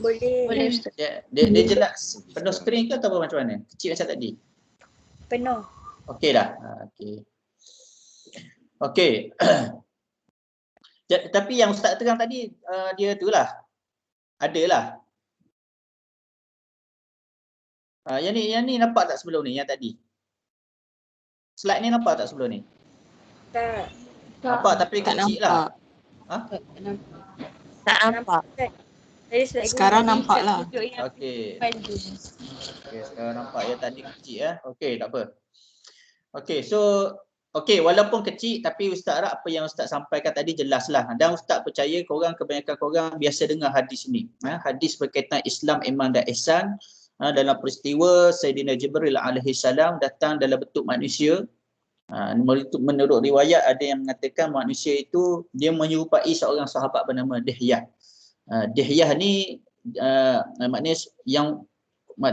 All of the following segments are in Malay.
Boleh Ustaz. Dia jelas penuh skrin ke atau macam mana? Kecil macam tadi? Penuh. Okey dah. Okey. Tapi yang Ustaz terang tadi dia itulah. Adalah. Yang ni nampak tak sebelum ni yang tadi? Slide ni nampak tak sebelum ni? Tak. Nampak tapi kecil lah. Tak nampak. Sekarang nampak lah. Okey. Sekarang nampak yang tadi kecil ya. Okey, tak apa. Okey, so walaupun kecil tapi Ustaz harap apa yang Ustaz sampaikan tadi jelaslah. Dan Ustaz percaya kebanyakan korang biasa dengar hadis ni. Hadis berkaitan Islam, iman dan ihsan. Dalam peristiwa Sayyidina Jibril alaihi salam datang dalam bentuk manusia. Menurut riwayat ada yang mengatakan manusia itu dia menyerupai seorang sahabat bernama Dihyah. Dihyah ni maknanya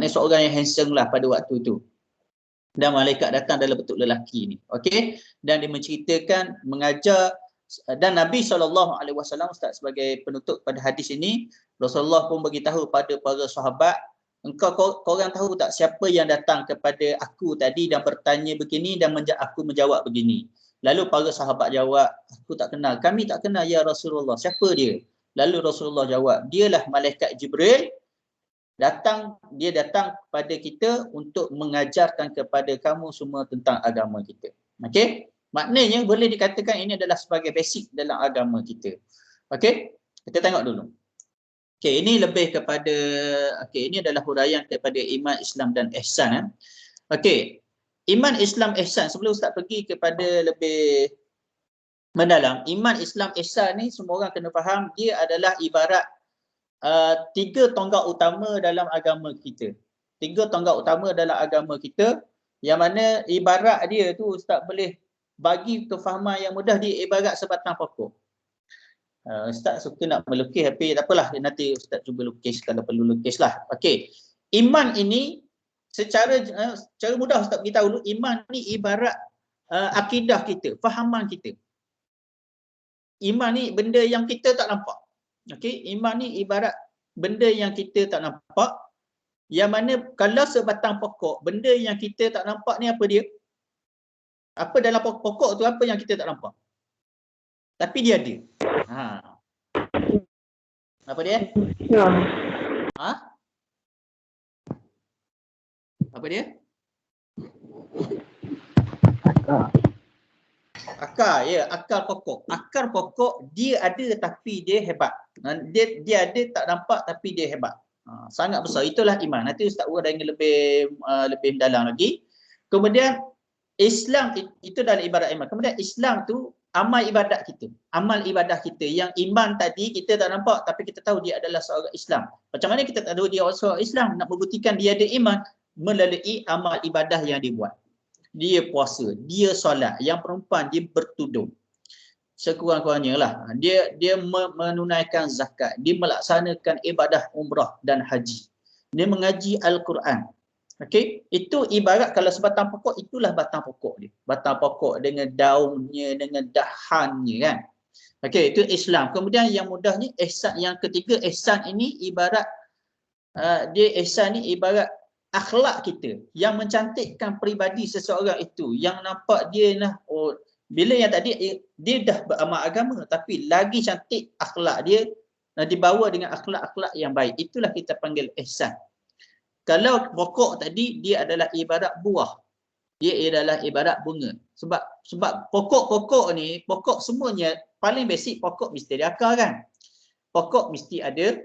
seorang yang handsome lah pada waktu itu. Dan malaikat datang dalam bentuk lelaki ni. Okey, dan dia menceritakan mengajar, dan Nabi SAW Ustaz sebagai penutup pada hadis ini, Rasulullah pun beritahu pada para sahabat, korang tahu tak siapa yang datang kepada aku tadi dan bertanya begini dan aku menjawab begini. Lalu para sahabat jawab, aku tak kenal. Kami tak kenal ya Rasulullah. Siapa dia? Lalu Rasulullah jawab, dialah malaikat Jibril. Dia datang kepada kita untuk mengajarkan kepada kamu semua tentang agama kita. Okey? Maknanya boleh dikatakan ini adalah sebagai basic dalam agama kita. Okey? Kita tengok dulu. Okey, ini lebih kepada ini adalah huraian kepada iman, Islam dan ihsan. Okey. Iman, Islam, ihsan. Sebelum Ustaz pergi kepada lebih mendalam, iman, Islam, ihsan ni semua orang kena faham dia adalah ibarat tiga tonggak utama dalam agama kita. Tiga tonggak utama dalam agama kita yang mana ibarat dia tu Ustaz boleh bagi kefahaman yang mudah, dia ibarat sebatang pokok. Ustaz suka nak melukis tapi tak apalah, nanti Ustaz cuba lukis kalau perlu lukislah. Okey. Iman ini secara mudah Ustaz beritahu dulu, iman ni ibarat akidah kita, fahaman kita. Iman ni benda yang kita tak nampak. Okey, iman ni ibarat benda yang kita tak nampak, yang mana kalau sebatang pokok, benda yang kita tak nampak ni apa dia? Apa dalam pokok tu apa yang kita tak nampak? Tapi dia ada. Apa dia? Apa dia? Akar, ya, akar pokok. Akar pokok dia ada tapi dia hebat. Dia ada tak nampak tapi dia hebat. Sangat besar. Itulah iman. Nanti Ustaz uraikan dengan lebih mendalam lagi. Kemudian Islam itu dalam ibarat iman. Kemudian Islam tu amal ibadat kita. Amal ibadah kita. Yang iman tadi kita tak nampak tapi kita tahu dia adalah seorang Islam. Macam mana kita tahu dia seorang Islam? Nak membuktikan dia ada iman melalui amal ibadah yang dia buat. Dia puasa, dia solat, yang perempuan dia bertudung. Sekurang-kurangnya lah. Dia menunaikan zakat, dia melaksanakan ibadah umrah dan haji. Dia mengaji Al-Quran. Okey, itu ibarat kalau sebatang pokok, itulah batang pokok dia. Batang pokok dengan daunnya, dengan dahannya kan. Okey, itu Islam. Kemudian yang mudahnya ihsan, yang ketiga ihsan ini ibarat ihsan ni ibarat akhlak kita yang mencantikkan peribadi seseorang itu, yang nampak dia bila yang tadi dia dah beramal agama tapi lagi cantik akhlak dia, dibawa dengan akhlak-akhlak yang baik, itulah kita panggil ihsan. Kalau pokok tadi dia adalah ibarat buah, dia adalah ibarat bunga. Sebab pokok-pokok ni, pokok semuanya paling basic, pokok mesti ada akar kan. Pokok mesti ada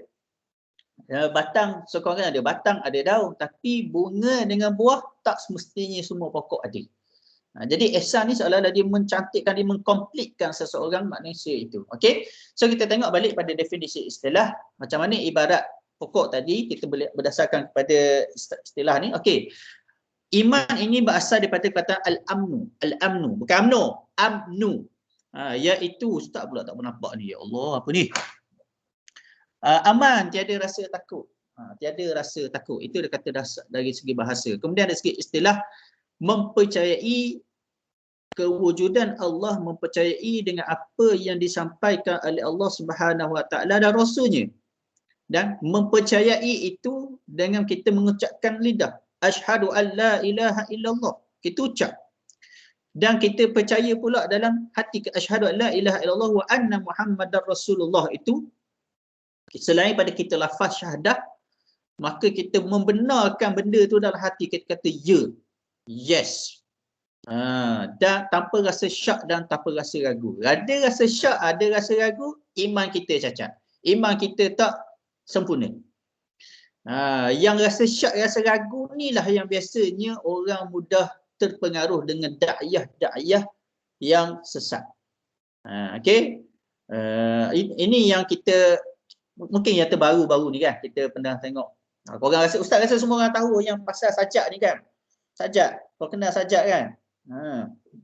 batang, sekurang-kurangnya ada batang, ada daun, tapi bunga dengan buah tak semestinya semua pokok ada. Jadi ihsan ni seolah-olah dia mencantikkan, dia mengkomplitkan seseorang manusia itu. Okey. So kita tengok balik pada definisi istilah, macam mana ibarat pokok tadi, kita boleh berdasarkan kepada istilah ni. Okey. Iman ini berasal daripada kata al-amnu. Al-amnu, bukan amnu, amnu. Iaitu Ustaz pula tak nampak ni. Ya Allah, apa ni? Aman, tiada rasa takut. Tiada rasa takut. Itu dia kata dari segi bahasa. Kemudian dari segi istilah, mempercayai kewujudan Allah, mempercayai dengan apa yang disampaikan oleh Allah Subhanahu Wa Taala dan Rasulnya. Dan mempercayai itu dengan kita mengucapkan lidah. Asyhadu an la ilaha illallah. Kita ucap. Dan kita percaya pula dalam hati asyhadu an la ilaha illallah wa anna Muhammadar Rasulullah itu, selain pada kita lafaz syahadah, maka kita membenarkan benda tu dalam hati kita, kata ya, yes. Dan tanpa rasa syak dan tanpa rasa ragu. Ada rasa syak, ada rasa ragu, iman kita cacat. Iman kita tak sempurna. Yang rasa syak, rasa ragu ni lah yang biasanya orang mudah terpengaruh dengan da'iyah yang sesat. Okey. Ini yang kita, mungkin yang terbaru-baru ni kan, kita pernah tengok. Korang rasa, Ustaz rasa semua orang tahu yang pasal sajak ni kan? Sajak, kau kenal sajak kan?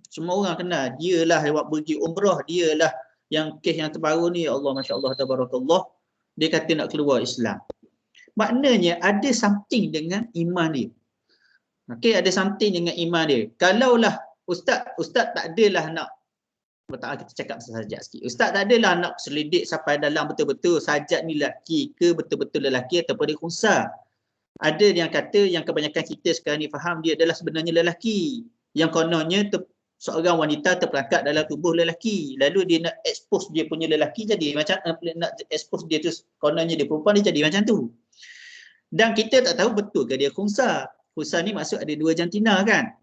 Semua orang kenal. Dialah yang buat pergi umrah, dialah yang kes yang terbaru ni. Allah, Masya Allah, Tabarakallah. Dia kata nak keluar Islam. Maknanya ada something dengan iman dia. Okey, ada something dengan iman dia. Kalaulah Ustaz tak adalah nak, kita cakap pasal sajak sikit. Ustaz tak adalah nak selidik sampai dalam betul-betul sajak ni lelaki ke, betul-betul lelaki ataupun dia khunsa. Ada yang kata, yang kebanyakan kita sekarang ni faham, dia adalah sebenarnya lelaki. Yang kononnya seorang wanita terperangkap dalam tubuh lelaki. Lalu dia nak expose dia punya lelaki jadi macam, nak expose dia tu kononnya dia perempuan, dia jadi macam tu. Dan kita tak tahu betul ke dia khunsa. Khunsa ni maksud ada dua jantina kan?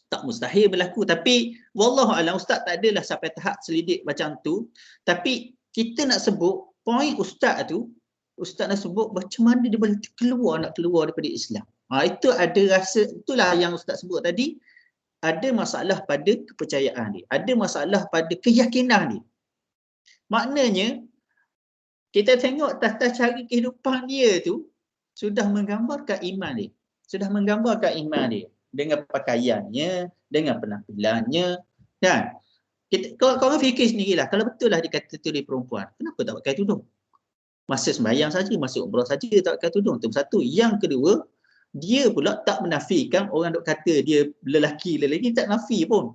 Tak mustahil berlaku. Tapi wallahualam, Ustaz tak adalah sampai tahap selidik macam tu. Tapi kita nak sebut poin Ustaz tu, Ustaz nak sebut macam mana dia boleh nak keluar daripada Islam. Itu ada rasa, itulah yang Ustaz sebut tadi. Ada masalah pada kepercayaan dia. Ada masalah pada keyakinan dia. Maknanya, kita tengok tata cara kehidupan dia tu sudah menggambarkan iman dia. Sudah menggambarkan iman dia. Dengan pakaiannya, dengan penampilannya. Kan? Korang fikir sendirilah. Kalau betul lah dikata tu dia perempuan, kenapa tak pakai tudung? Masa sembahyang saja, masa umrah saja tak pakai tudung. Itu satu. Yang kedua, dia pula tak menafikan orang duk kata dia lelaki tak nafi pun.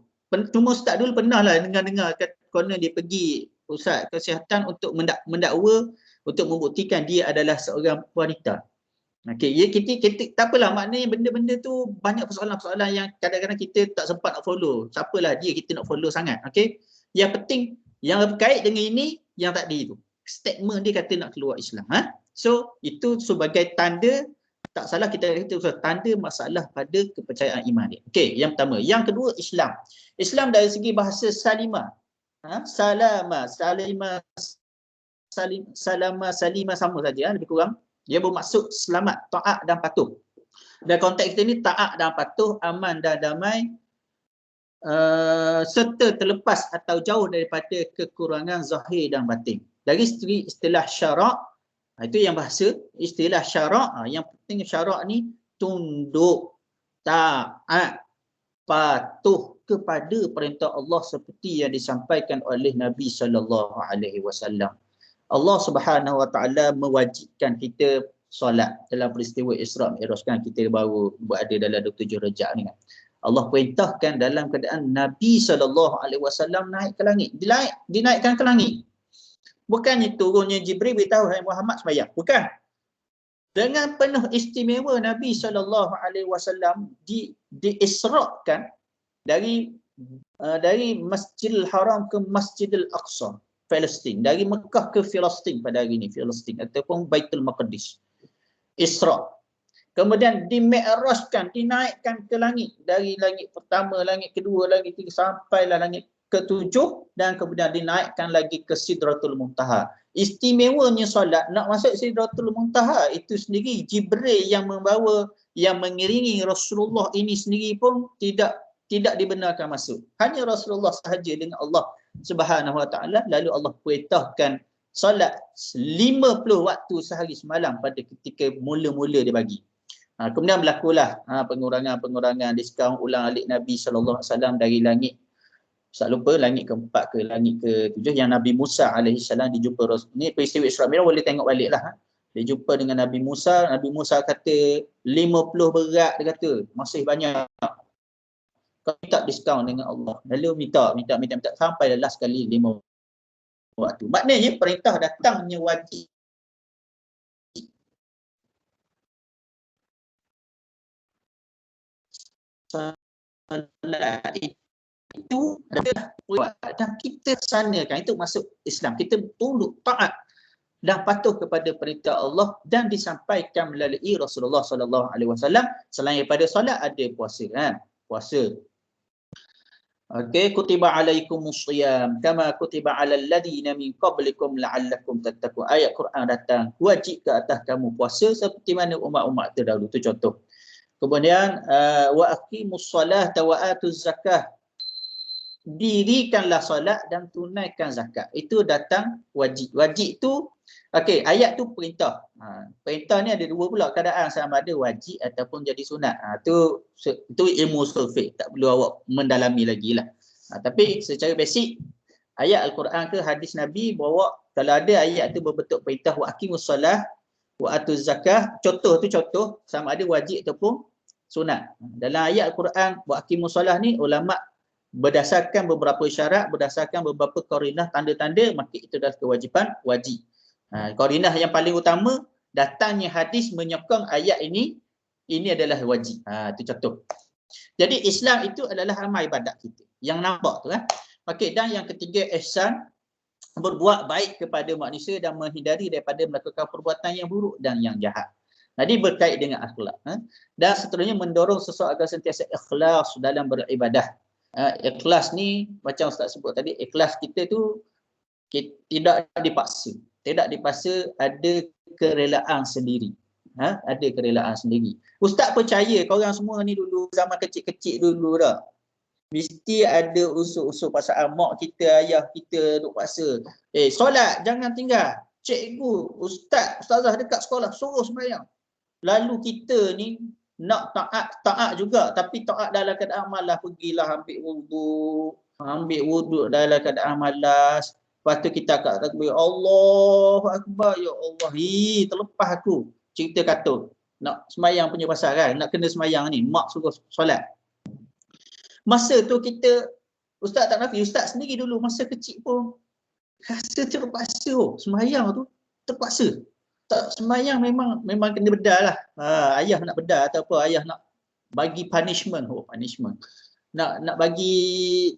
Cuma Ustaz dulu pernah lah dengar konon dia pergi pusat kesihatan untuk mendakwa, untuk membuktikan dia adalah seorang wanita. Okey, kita tak apalah, maknanya benda-benda tu banyak persoalan-persoalan yang kadang-kadang kita tak sempat nak follow. Siapalah dia kita nak follow sangat. Okey. Yang penting yang berkait dengan ini, yang tadi tu. Statement dia kata nak keluar Islam. So, itu sebagai tanda, tak salah kita kata tanda masalah pada kepercayaan iman dia. Okey, yang pertama. Yang kedua, Islam. Islam dari segi bahasa salimah. Salimah sama saja, lebih kurang. Dia bermaksud selamat, taat dan patuh. Dan konteks kita ni taat dan patuh, aman dan damai, serta terlepas atau jauh daripada kekurangan zahir dan batin. Dari segi istilah syarak, itu yang bahasa, istilah syarak, yang penting syarak ni tunduk, taat, patuh kepada perintah Allah seperti yang disampaikan oleh Nabi SAW. Allah Subhanahu Wa Taala mewajibkan kita solat dalam peristiwa Isra Mi'raj kan, kita baru berada dalam 27 Rejab ni kan. Allah perintahkan dalam keadaan Nabi SAW naik ke langit, dinaikkan ke langit. Bukannya turunnya Jibril beritahu hai Muhammad sembahyang, bukan. Dengan penuh istimewa Nabi SAW diisrakan dari Masjidil Haram ke Masjidil Aqsa, Palestin, dari Mekah ke Filastin pada hari ini, Filastin ataupun Baitul Maqdis. Isra. Kemudian dimi'rajkan, dinaikkan ke langit, dari langit pertama, langit kedua, langit ketiga sampailah langit ketujuh, dan kemudian dinaikkan lagi ke Sidratul Muntaha. Istimewanya solat, nak masuk Sidratul Muntaha itu sendiri Jibril yang membawa, yang mengiringi Rasulullah ini sendiri pun tidak dibenarkan masuk. Hanya Rasulullah sahaja dengan Allah Subhanahu Wa Taala. Lalu Allah perintahkan solat 50 waktu sehari semalam pada ketika mula-mula dia bagi. Kemudian berlakulah pengurangan diskaun ulang-alik Nabi SAW dari langit, tak lupa langit keempat ke langit ke-7 yang Nabi Musa AS dijumpa Rasul. Ni peristiwa Isra Mi'raj, boleh tengok balik lah. Dia jumpa dengan Nabi Musa kata 50 berat, dia kata masih banyak. Kau minta diskaun dengan Allah. Lalu minta sampai last kali 5 waktu. Maknanya perintah datangnya wajib solat itu adalah buat dan kita sanakan itu masuk Islam. Kita tunduk taat dan patuh kepada perintah Allah dan disampaikan melalui Rasulullah sallallahu alaihi wasallam. Selain daripada solat ada puasa kan. Puasa. Okey, kutiba alaikumusiyam kama kutiba alal ladina min qablikum la'allakum tattaqun. Ayat Quran datang, wajib ke atas kamu puasa seperti mana umat-umat terdahulu. Itu contoh. Kemudian wa aqimus salata wa atuz zakah. Dirikanlah solat dan tunaikan zakat. Itu datang wajib. Wajib tu okey, ayat tu perintah. Perintah ni ada dua pula keadaan, sama ada wajib ataupun jadi sunat. Tu ilmu usul fiqh, tak perlu awak mendalami lagi lah. Tapi secara basic ayat Al-Quran ke hadis Nabi bawa kalau ada ayat tu berbentuk perintah wa aqimus solah wa atuz zakah, contoh tu contoh sama ada wajib ataupun sunat. Dalam ayat Al-Quran wa aqimus solah ni ulama berdasarkan beberapa syarat, berdasarkan beberapa qarinah, tanda-tanda, maka itu adalah kewajipan wajib. Qarinah yang paling utama, datangnya hadis menyokong ayat ini adalah wajib. Itu contoh. Jadi Islam itu adalah amal ibadat kita. Yang nampak tu kan. Okey, dan yang ketiga ihsan, berbuat baik kepada manusia dan menghindari daripada melakukan perbuatan yang buruk dan yang jahat. Jadi berkait dengan akhlak. Dan seterusnya mendorong seseorang agar sentiasa ikhlas dalam beribadah. Ikhlas ni macam Ustaz sebut tadi, ikhlas kita tu tidak dipaksa. Tidak dipaksa, ada kerelaan sendiri. Ada kerelaan sendiri. Ustaz percaya korang semua ni dulu zaman kecil-kecil dulu dah. Mesti ada usul-usul pasal mak kita, ayah kita duk paksa. Solat jangan tinggal. Cikgu, ustazah dekat sekolah suruh sembahyang. Lalu kita ni nak taat juga, tapi taat dalam keadaan malas, pergilah ambil wuduk dalam keadaan malas. Lepas tu kita kat takbir Allahu Akbar, ya Allah, terlepas aku cerita kata nak sembahyang punya pasal kan, nak kena sembahyang ni, mak suruh solat. Masa tu kita, ustaz tak nafi, ustaz sendiri dulu masa kecil pun rasa terpaksa sembahyang tu, terpaksa. Tak sembahyang memang kena bedal lah. Ayah nak bedal atau apa, ayah nak bagi punishment. Punishment. Nak bagi,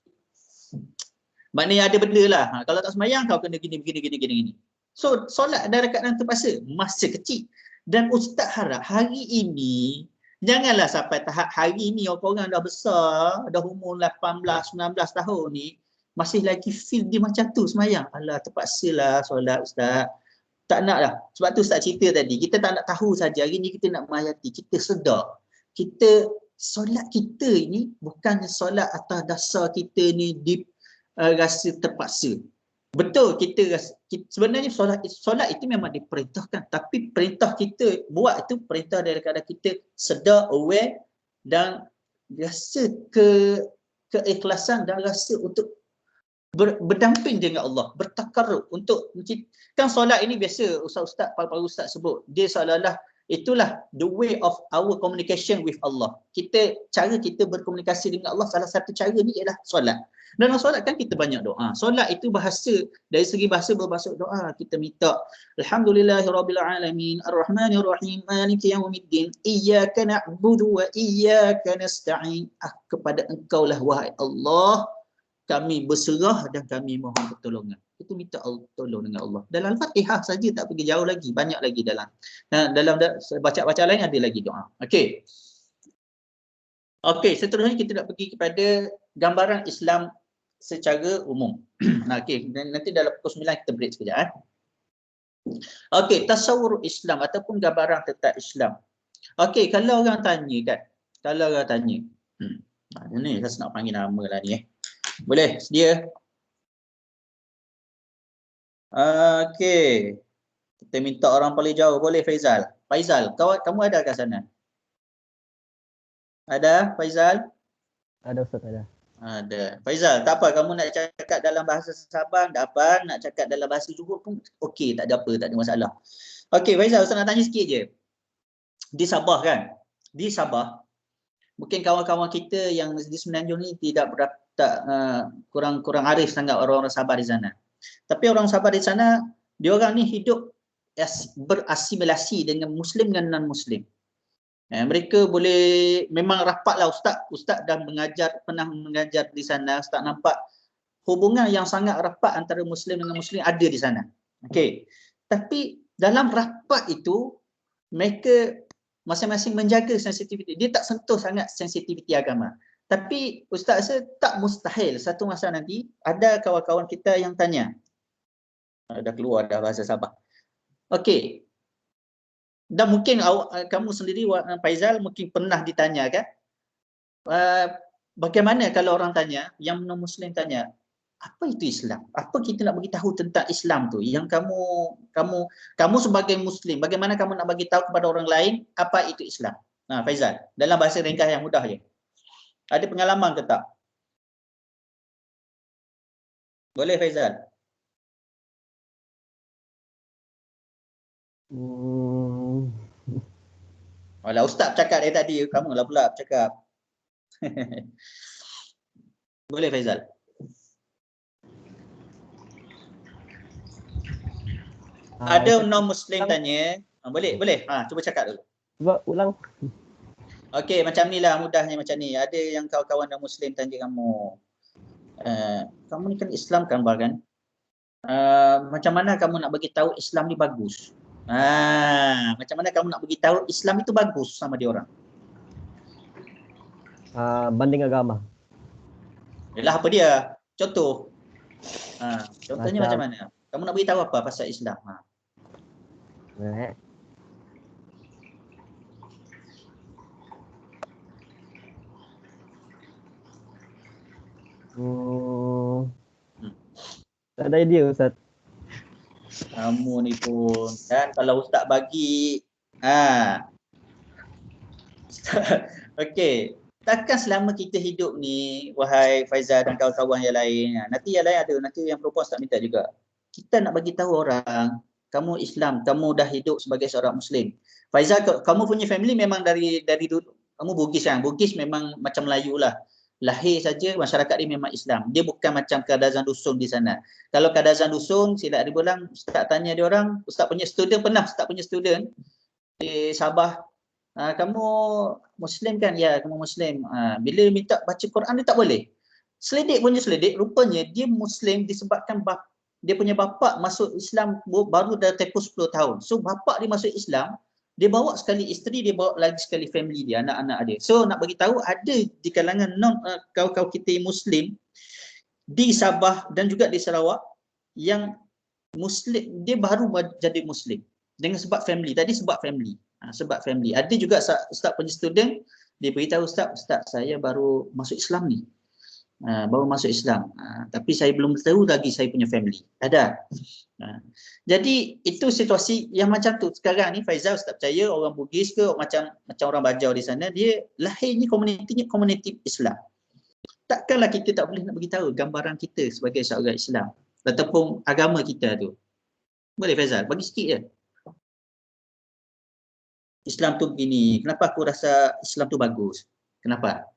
maknanya ada benda lah. Kalau tak sembahyang kau kena gini. So solat dalam keadaan terpaksa masa kecil. Dan ustaz harap hari ini janganlah sampai tahap hari ni orang dah besar, dah umur 18, 19 tahun ni masih lagi feel dia macam tu sembahyang. Alah terpaksalah solat ustaz. Tak nak lah. Sebab tu Ustaz cerita tadi, kita tak nak tahu saja. Hari ni kita nak menghayati, kita sedar. Solat kita ni bukan solat atas dasar kita ni rasa terpaksa. Betul, sebenarnya solat itu memang diperintahkan. Tapi perintah kita buat itu perintah daripada kita sedar, aware dan rasa keikhlasan dan rasa untuk berdamping dengan Allah, bertakarrub untuk kan solat ini biasa ustaz para ustaz sebut dia seolah-olah itulah the way of our communication with Allah. Cara kita berkomunikasi dengan Allah, salah satu cara ni ialah solat. Dalam solat kan kita banyak doa. Solat itu bahasa, dari segi bahasa bermaksud doa. Kita minta alhamdulillahirabbil alamin arrahmanir rahim maliki yaumiddin iyyaka na'budu wa iyyaka nasta'in. Kepada engkau lah wahai Allah kami berserah dan kami mohon pertolongan. Itu minta tolong dengan Allah. Dalam Al-Fatihah saja, tak pergi jauh lagi, banyak lagi dalam baca-baca lain ada lagi doa. Okey. Seterusnya kita nak pergi kepada gambaran Islam secara umum. Okey, nanti dalam pukul 9 kita break sekejap. Okey, tasawur Islam ataupun gambaran tentang Islam. Okey, kalau orang tanya kan. Ni saya nak panggil nama lah ni Boleh, sedia? Okey. Kita minta orang paling jauh. Boleh Faizal? Faizal, kamu ada kat sana? Ada Faizal? Ada Ustaz, ada. Ada. Faizal, tak apa, kamu nak cakap dalam bahasa Sabah, tak apa, nak cakap dalam bahasa Johor pun okey, tak ada apa, tak ada masalah. Okey Faizal, Ustaz nak tanya sikit je. Di Sabah kan? Di Sabah, mungkin kawan-kawan kita yang di Semenanjung ni kurang arif sangat orang-orang Sabah di sana. Tapi orang Sabah di sana, diorang ni hidup berasimilasi dengan Muslim dan non-Muslim. Mereka boleh memang rapatlah ustaz dah pernah mengajar di sana. Ustaz nampak hubungan yang sangat rapat antara Muslim dengan Muslim ada di sana. Okey. Tapi dalam rapat itu mereka masing-masing menjaga sensitiviti. Dia tak sentuh sangat sensitiviti agama. Tapi ustaz rasa tak mustahil satu masa nanti ada kawan-kawan kita yang tanya. Dah keluar dah bahasa Sabah. Okey. Dan mungkin kamu sendiri Faizal mungkin pernah ditanya kan? Bagaimana kalau orang tanya, yang non-Muslim tanya, apa itu Islam? Apa kita nak bagi tahu tentang Islam tu? Yang kamu sebagai Muslim, bagaimana kamu nak bagi tahu kepada orang lain apa itu Islam? Faizal, dalam bahasa ringkas yang mudah je. Ada pengalaman ke tak? Boleh Faizal? Walau ustaz cakap dari tadi, kamu lah pula cakap. Boleh Faizal? Ada non-Muslim tanya. Boleh. Cuba cakap dulu. Cuba ulang. Okey, macam ni lah mudahnya macam ni. Ada yang kawan-kawan non-Muslim tanya kamu. Kamu ni kan Islam kan, kan? Macam mana kamu nak bagi tahu Islam ni bagus? Macam mana kamu nak bagi tahu Islam itu bagus sama dia orang? Banding agama. Yalah, apa dia? Contoh. Contohnya macam mana? Kamu nak bagi tahu apa pasal Islam? Tak ada idea Ustaz. Kamu ni pun kan, kalau ustaz bagi okey, takkan selama kita hidup ni wahai Faizal dan kawan-kawan yang lain, nanti yang lain ada, nanti yang perempuan tak minta juga. Kita nak bagi tahu orang kamu Islam, kamu dah hidup sebagai seorang Muslim. Faizal, kamu punya family memang dari dulu kamu Bugis kan? Bugis memang macam Melayu lah. Lahir saja masyarakat dia memang Islam. Dia bukan macam kadazan dusun di sana. Kalau kadazan dusun, silap dia bilang, ustaz tanya dia orang, ustaz punya student di Sabah, kamu Muslim kan? Ya, kamu Muslim. Bila minta baca Quran dia tak boleh. Selidik, rupanya dia Muslim disebabkan dia punya bapa masuk Islam baru dah tempoh 10 tahun. So bapa dia masuk Islam, dia bawa sekali isteri, dia bawa lagi sekali family dia, anak-anak dia. So nak bagi tahu ada di kalangan kawan-kawan kita Muslim di Sabah dan juga di Sarawak yang Muslim, dia baru jadi Muslim dengan sebab family. Tadi sebab family. Sebab family. Ada juga ustaz punya student, dia beritahu ustaz saya baru masuk Islam ni. Baru masuk Islam. Tapi saya belum tahu lagi saya punya family. Ada. Jadi itu situasi yang macam tu. Sekarang ni Faizal, ustaz percaya orang Bugis ke macam orang Bajau di sana, dia lahirnya komuniti Islam. Takkanlah kita tak boleh nak beritahu gambaran kita sebagai seorang Islam ataupun agama kita tu. Boleh Faizal? Bagi sikit je. Islam tu begini. Kenapa aku rasa Islam tu bagus? Kenapa?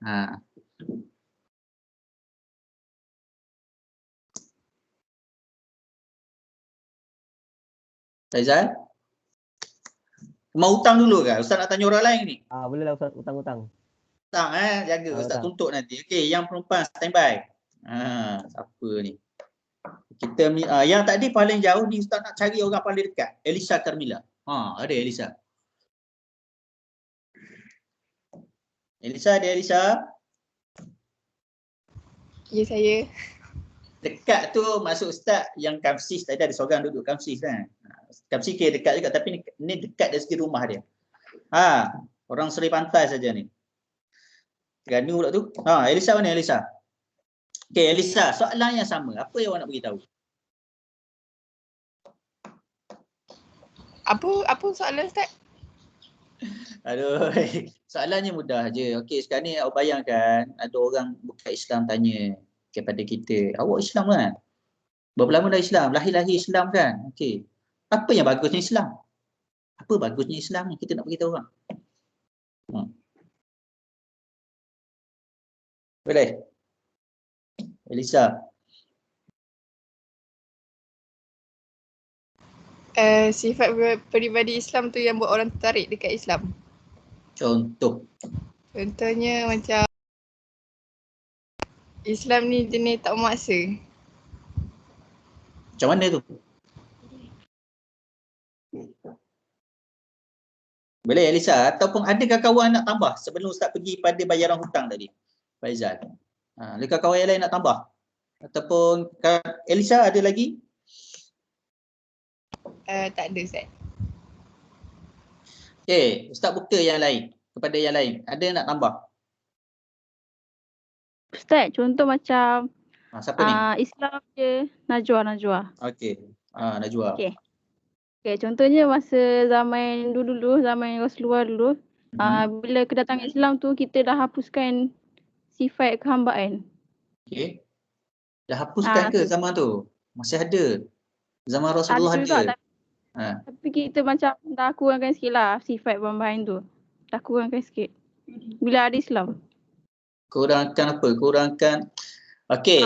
Faizal? Mau hutang dulu ke? Ustaz nak tanya orang lain ni? Bolehlah Ustaz, hutang-hutang. Hutang jaga Ustaz tuntut nanti. Okey, yang perempuan standby. Siapa ni? Kita yang tadi paling jauh ni Ustaz nak cari orang paling dekat. Elisa Carmila. Ada Elisa. Elisa, ada Elisa? Ya, saya. Dekat tu maksud Ustaz yang Kamsis tadi ada seorang duduk Kamsis kan. Kamsis kira dekat juga tapi ni dekat dari segi rumah dia. Orang Seri Pantai saja ni. Terengganu pula tu. Elisa mana Elisa? Okey Elisa, soalan yang sama. Apa yang awak nak beritahu? Apa soalan Ustaz? Aduh, soalannya mudah je. Okey, sekarang ni awak bayangkan ada orang bukan Islam tanya kepada kita, awak Islam kan? Berapa lama dah Islam? Lahir-lahir Islam kan? Okey. Apa yang bagusnya Islam? Apa bagusnya Islam ni? Kita nak beritahu orang. Boleh? Elisa. Sifat peribadi Islam tu yang buat orang tertarik dekat Islam. Contoh. Contohnya macam Islam ni jenis tak memaksa. Macam mana tu? Boleh Elisa, ataupun adakah kawan nak tambah sebelum Ustaz pergi pada bayaran hutang tadi? Faizal. Adakah kawan yang lain nak tambah? Ataupun Elisa ada lagi? Tak ada Ustaz. Okey, Ustaz buka yang lain. Kepada yang lain. Ada yang nak tambah? Ustaz, contoh macam Siapa ni? Islam je Najwa. Okey. Najwa. Okey. Okey, contohnya masa zaman dulu, zaman Rasulullah dulu, bila kedatangan Islam tu kita dah hapuskan sifat kehambaan. Okey. Dah hapuskan ke zaman tu? Masih ada. Zaman Rasulullah Ada juga, ada. tapi kita macam dah kurangkan sikit lah sifat perempuan tu. Dah kurangkan sikit. Bila ada Islam. Kurangkan apa? Kurangkan. Okey.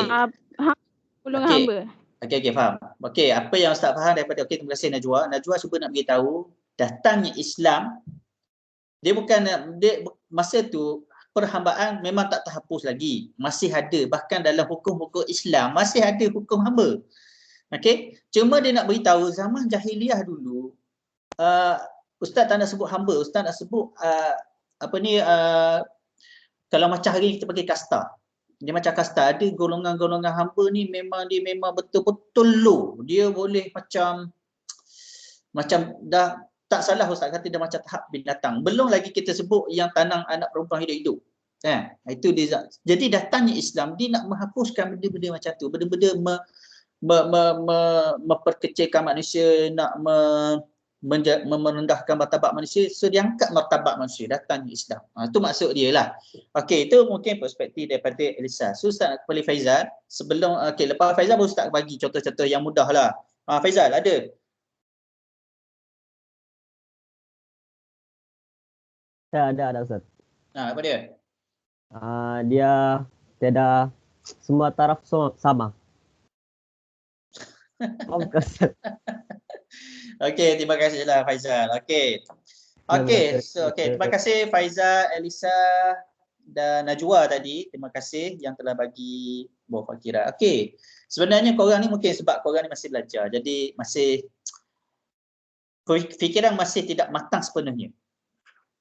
Golongan Okey. hamba. Okey, faham. Okey, apa yang Ustaz faham daripada terima kasih Najwa. Najwa cuba nak beritahu datangnya Islam dia bukan masa tu perhambaan memang tak terhapus lagi. Masih ada, bahkan dalam hukum-hukum Islam masih ada hukum hamba. Okey, cuma dia nak beritahu zaman jahiliah dulu Ustaz tak nak sebut hamba, Ustaz nak sebut kalau macam hari ni kita pakai kasta. Dia macam kasta, ada golongan-golongan hamba ni dia memang betul-betul low. Dia boleh macam dah tak salah Ustaz kata dia macam tahap binatang. Belum lagi kita sebut yang tanang anak perempuan hidup-hidup. Itu dia. Jadi datangnya Islam dia nak menghapuskan benda-benda macam tu. Benda-benda memperkecilkan manusia, nak merendahkan martabat manusia. So dia angkat martabat manusia, datangnya Islam. Itu maksud dia lah. Okey, itu mungkin perspektif daripada Elisa. So Ustaz nak kembali Faizal. Lepas Faizal baru Ustaz bagi contoh-contoh yang mudah lah. Faizal ada? Ya, ada Ustaz. Apa dia? Dia tiada semua taraf sama. Ustaz. Okey, terima kasihlah Faizal. Okey. Terima kasih Faizal, Elisa dan Najwa tadi. Terima kasih yang telah bagi buah fikiran. Okey. Sebenarnya korang ni mungkin sebab korang ni masih belajar. Jadi masih fikiran masih tidak matang sepenuhnya.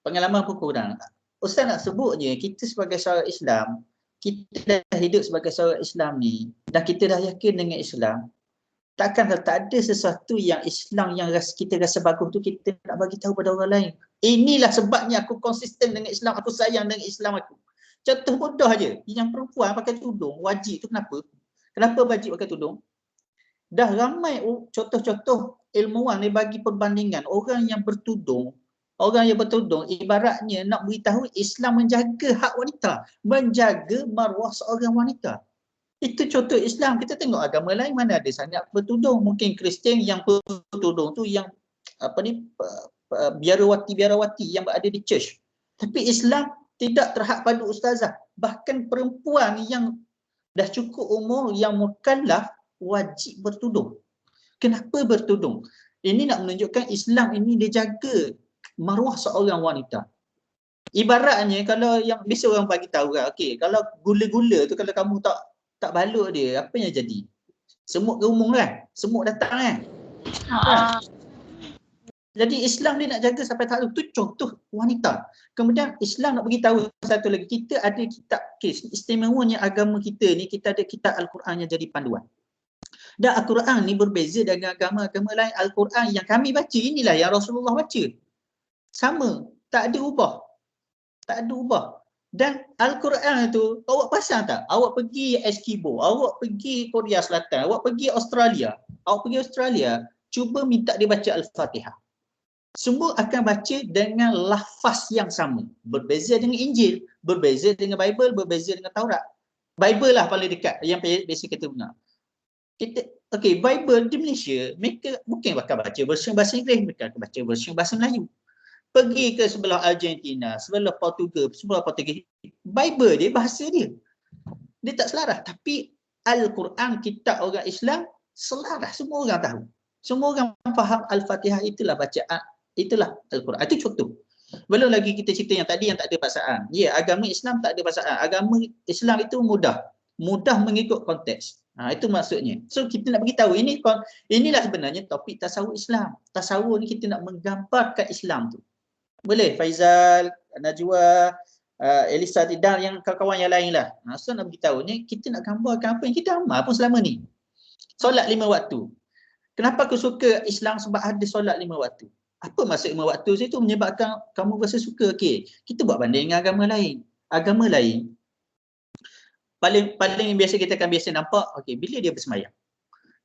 Pengalaman pun kurang. Ustaz nak sebutnya kita sebagai seorang Islam, kita dah hidup sebagai seorang Islam ni dan kita dah yakin dengan Islam. Takkan tak ada sesuatu yang Islam yang kita rasa bagus tu kita nak bagi tahu pada orang lain. Inilah sebabnya aku konsisten dengan Islam, aku sayang dengan Islam aku. Contoh mudah je, yang perempuan pakai tudung wajib tu kenapa? Kenapa wajib pakai tudung? Dah ramai contoh-contoh ilmuwan ni bagi perbandingan orang yang bertudung ibaratnya nak beritahu Islam menjaga hak wanita, menjaga maruah seorang wanita. Itu contoh Islam. Kita tengok agama lain mana ada sangat bertudung. Mungkin Kristian yang bertudung tu yang biarawati yang berada di church. Tapi Islam tidak terhad pada ustazah. Bahkan perempuan yang dah cukup umur yang mukallaf wajib bertudung. Kenapa bertudung? Ini nak menunjukkan Islam ini dia jaga maruah seorang wanita. Ibaratnya kalau yang biasa orang bagi tahu kan, okey, kalau gula-gula tu kalau kamu tak balut dia, apa yang jadi? Semut gerumung kan? Semut datang kan? Jadi Islam dia nak jaga sampai tahap tu contoh wanita. Kemudian Islam nak beritahu satu lagi, kita ada kitab, istimewanya agama kita ni, kita ada kitab Al-Quran yang jadi panduan. Dan Al-Quran ni berbeza dengan agama-agama lain. Al-Quran yang kami baca inilah yang Rasulullah baca. Sama, tak ada ubah. Tak ada ubah. Dan Al-Quran tu, awak pasang tak? Awak pergi Eskibo, awak pergi Korea Selatan, awak pergi Australia, cuba minta dia baca Al-Fatihah. Semua akan baca dengan lafaz yang sama. Berbeza dengan Injil, berbeza dengan Bible, berbeza dengan Taurat. Bible lah paling dekat, yang biasa kita dengar. Bible di Malaysia, mereka bukan bakal baca versi bahasa Inggeris, mereka akan baca versi bahasa Melayu. Pergi ke sebelah Argentina, sebelah Portugal, Bible dia, bahasa dia. Dia tak selaras. Tapi Al-Quran, kitab orang Islam, selaras. Semua orang tahu. Semua orang faham Al-Fatihah itulah bacaan, itulah Al-Quran. Itu contoh. Belum lagi kita cerita yang tadi yang tak ada paksaan. Ya, agama Islam tak ada paksaan. Agama Islam itu mudah mengikut konteks. Itu maksudnya. So kita nak beritahu inilah sebenarnya topik tasawuf Islam. Tasawuf ni kita nak menggambarkan Islam tu. Boleh Faizal, Najwa, Elisa dan yang kawan-kawan yang lain lah. So nak beritahu ni kita nak gambarkan apa yang kita amal pun selama ni. Solat 5 waktu. Kenapa aku suka Islam? Sebab ada solat 5 waktu. Apa maksud 5 waktu itu? Menyebabkan kamu rasa suka. Okey, kita buat banding dengan agama lain. Agama lain paling biasa kita akan biasa nampak, okey, bila dia bersemayam.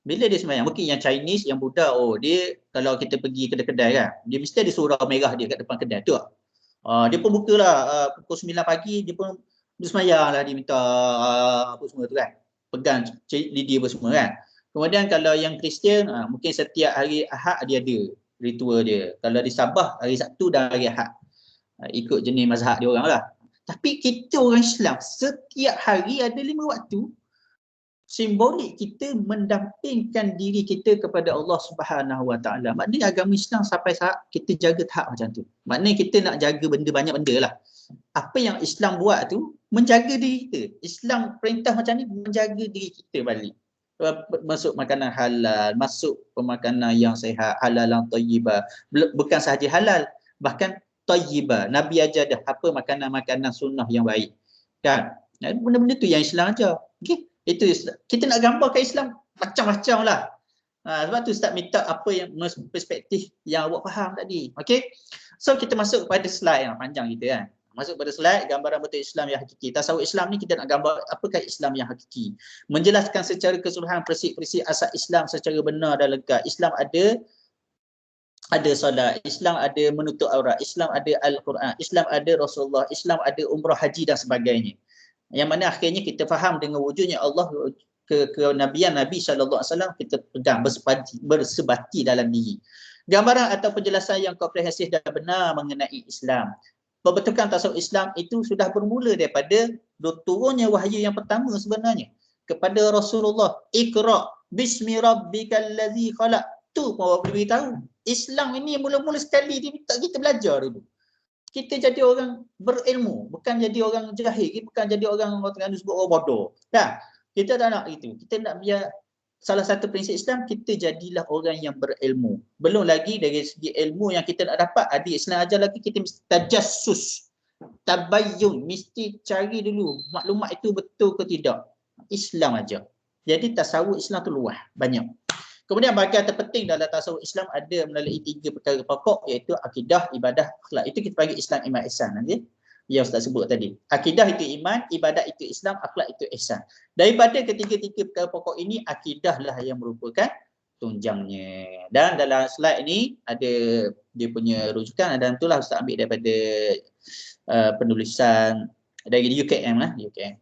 Bila dia sembahyang, mungkin yang Chinese, yang Buddha, dia kalau kita pergi kedai-kedai kan, dia mesti ada surau merah dia kat depan kedai tu. Dia pun bukalah pukul 9 pagi, dia pun bersemayang lah, dia minta apa semua tu kan. Pegang lidi apa semua kan. Kemudian kalau yang Kristian, mungkin setiap hari Ahad dia ada ritual dia. Kalau di Sabah, hari Sabtu dan hari Ahad. Ikut jenis mazhab dia orang lah. Tapi kita orang Islam, setiap hari ada 5 waktu. Simbolik kita mendampingkan diri kita kepada Allah Subhanahu Wa Taala. Maknanya agama Islam sampai saat kita jaga tahap macam tu. Maknanya kita nak jaga banyak benda lah. Apa yang Islam buat tu, menjaga diri kita. Islam perintah macam ni, menjaga diri kita balik. Masuk makanan halal, masuk pemakanan yang sihat, halal yang tayyibah. Bukan sahaja halal, bahkan tayyibah. Nabi ajar dah apa makanan-makanan sunnah yang baik. Kan? Benda-benda tu yang Islam ajar. Okey. Itu Islam. Kita nak gambarkan Islam macam-macam lah. Sebab tu Ustaz minta apa yang perspektif yang awak faham tadi. Okey. So kita masuk kepada slide yang panjang kita kan. Masuk pada slide gambaran betul Islam yang hakiki. Tasawuf Islam ni kita nak gambar apakah Islam yang hakiki. Menjelaskan secara keseluruhan prinsip-prinsip asas Islam secara benar dan lengkap. Islam ada solat, Islam ada menutup aurat, Islam ada Al-Quran, Islam ada Rasulullah, Islam ada umrah, haji dan sebagainya. Yang mana akhirnya kita faham dengan wujudnya Allah kenabian Nabi SAW kita pegang bersebati dalam diri. Gambaran atau penjelasan yang komprehensif dan benar mengenai Islam. Pembentukan tasawuf Islam itu sudah bermula daripada turunnya wahyu yang pertama sebenarnya kepada Rasulullah. Iqra bismi rabbikal ladzi khalaq. Tu pun awak boleh beritahu. Islam ini mula-mula sekali dia minta kita belajar dulu. Kita jadi orang berilmu, bukan jadi orang jahil, bukan jadi orang sebut orang bodoh. Dah, kita tak nak itu. Kita nak biar salah satu prinsip Islam, kita jadilah orang yang berilmu. Belum lagi dari segi ilmu yang kita nak dapat, ada Islam ajar lagi kita mesti tajassus, tabayyun, mesti cari dulu maklumat itu betul ke tidak. Islam ajar. Jadi tasawuf Islam tu luas, banyak. Kemudian bahagian terpenting dalam tasawuf Islam ada melalui 3 perkara pokok iaitu akidah, ibadah, akhlak. Itu kita panggil Islam, iman, ihsan nanti. Yang Ustaz sebut tadi. Akidah itu iman, ibadat itu Islam, akhlak itu ihsan. Daripada ketiga-tiga perkara pokok ini, akidah lah yang merupakan tunjangnya. Dan dalam slide ini ada dia punya rujukan dan itulah Ustaz ambil daripada penulisan dari UKM lah, UKM.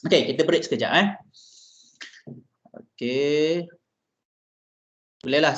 Okey, kita break sekejap Okey. Bolehlah